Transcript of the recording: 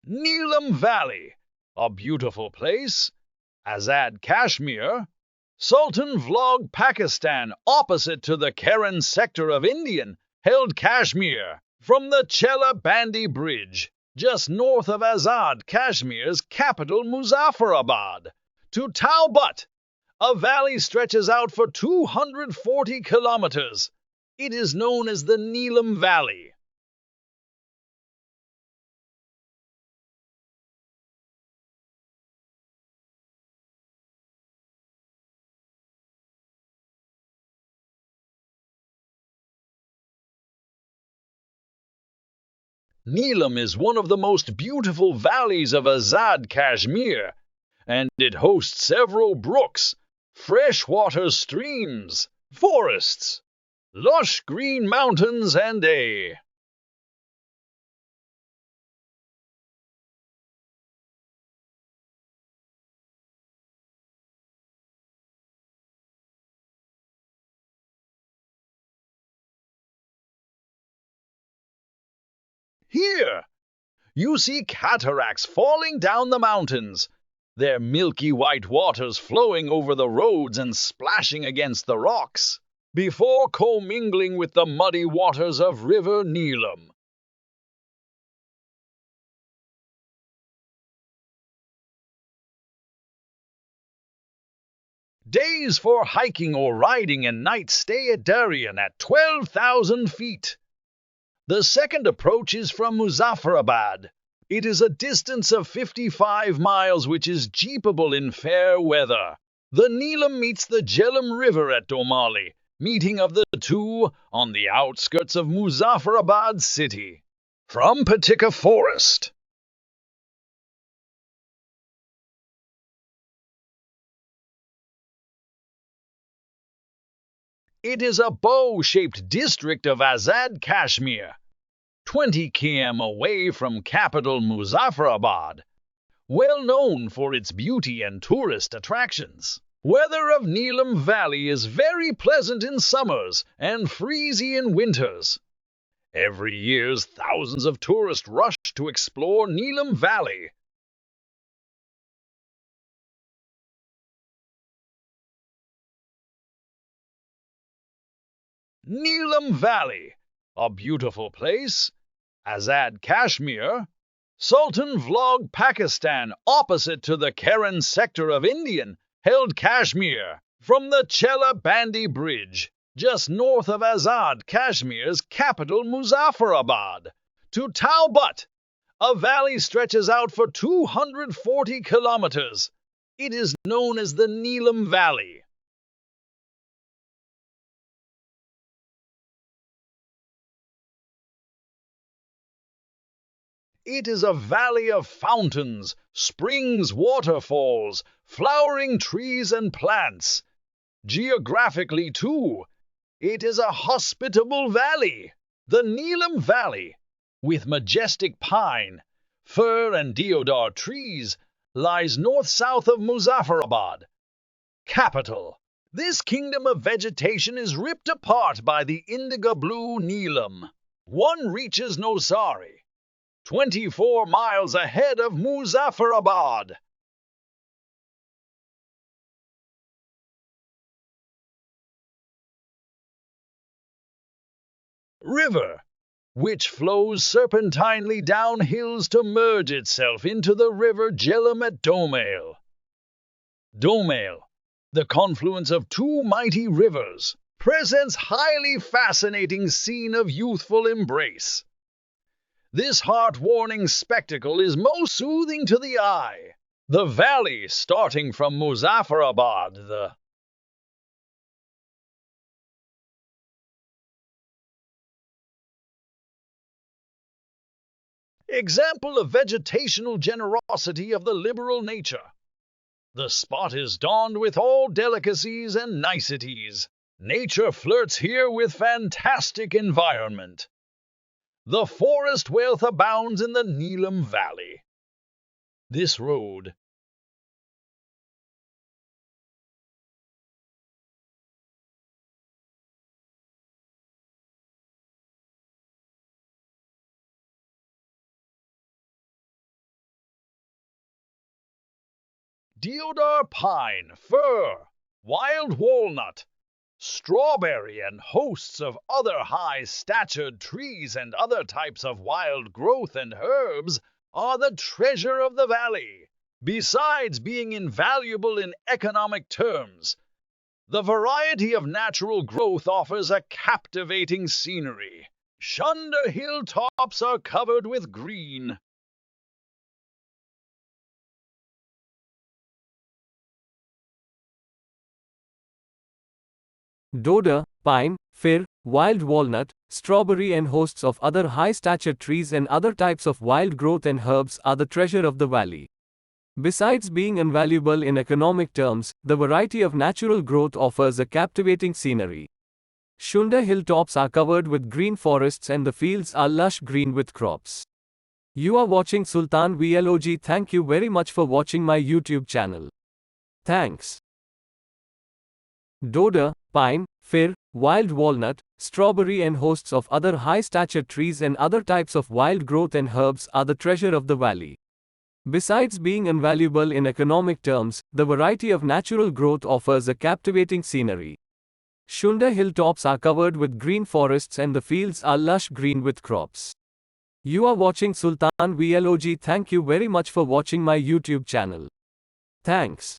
Neelam Valley, a beautiful place. Azad Kashmir. Sultan Vlog, Pakistan, opposite to the Keran sector of Indian-held Kashmir. From the Chella Bandi Bridge, just north of Azad Kashmir's capital Muzaffarabad, to Taobat, a valley stretches out for 240 kilometers. It is known as the Neelum Valley. Neelum is one of the most beautiful valleys of Azad Kashmir, and it hosts several brooks, freshwater streams, forests, lush green mountains, and a Here, you see cataracts falling down the mountains, their milky white waters flowing over the roads and splashing against the rocks, before commingling with the muddy waters of River Neelum. Days for hiking or riding and nights stay at Darien at 12,000 feet. The second approach is from Muzaffarabad. It is a distance of 55 miles which is jeepable in fair weather. The Neelum meets the Jhelum River at Domali, meeting of the two on the outskirts of Muzaffarabad city. From Patika Forest. It is a bow-shaped district of Azad Kashmir, 20 km away from capital Muzaffarabad, well known for its beauty and tourist attractions. Weather of Neelum Valley is very pleasant in summers and freezy in winters. Every year, thousands of tourists rush to explore Neelum Valley. Neelum Valley, a beautiful place. Azad Kashmir. Sultan Vlog, Pakistan, opposite to the Keran sector of Indian-held Kashmir. From the Chella Bandi Bridge, just north of Azad Kashmir's capital Muzaffarabad, to Taobat, a valley stretches out for 240 kilometers. It is known as the Neelum Valley. It is a valley of fountains, springs, waterfalls, flowering trees and plants. Geographically, too, it is a hospitable valley, the Neelum Valley, with majestic pine, fir and deodar trees, lies north-south of Muzaffarabad, capital. This kingdom of vegetation is ripped apart by the indigo blue Neelum. One reaches Nosari, 24 miles ahead of Muzaffarabad. River, which flows serpentinely down hills to merge itself into the river Jhelum at Domale. Domale, the confluence of two mighty rivers, presents highly fascinating scene of youthful embrace. This heart-warming spectacle is most soothing to the eye. The valley, starting from Muzaffarabad, the example of vegetational generosity of the liberal nature. The spot is donned with all delicacies and niceties. Nature flirts here with fantastic environment. The forest wealth abounds in the Neelum Valley. This road deodar pine, fir, wild walnut, strawberry, and hosts of other high-statured trees and other types of wild growth and herbs are the treasure of the valley. Besides being invaluable in economic terms, the variety of natural growth offers a captivating scenery. Sharda hilltops are covered with green. Deodar, pine, fir, wild walnut, strawberry and hosts of other high-statured trees and other types of wild growth and herbs are the treasure of the valley. Besides being invaluable in economic terms, the variety of natural growth offers a captivating scenery. Sharda hilltops are covered with green forests and the fields are lush green with crops. You are watching Sultan Vlog. Thank you very much for watching my YouTube channel. Thanks. Deodar, pine, fir, wild walnut, strawberry and hosts of other high-statured trees and other types of wild growth and herbs are the treasure of the valley. Besides being invaluable in economic terms, the variety of natural growth offers a captivating scenery. Sharda hilltops are covered with green forests and the fields are lush green with crops. You are watching Sultan Vlog. Thank you very much for watching my YouTube channel. Thanks.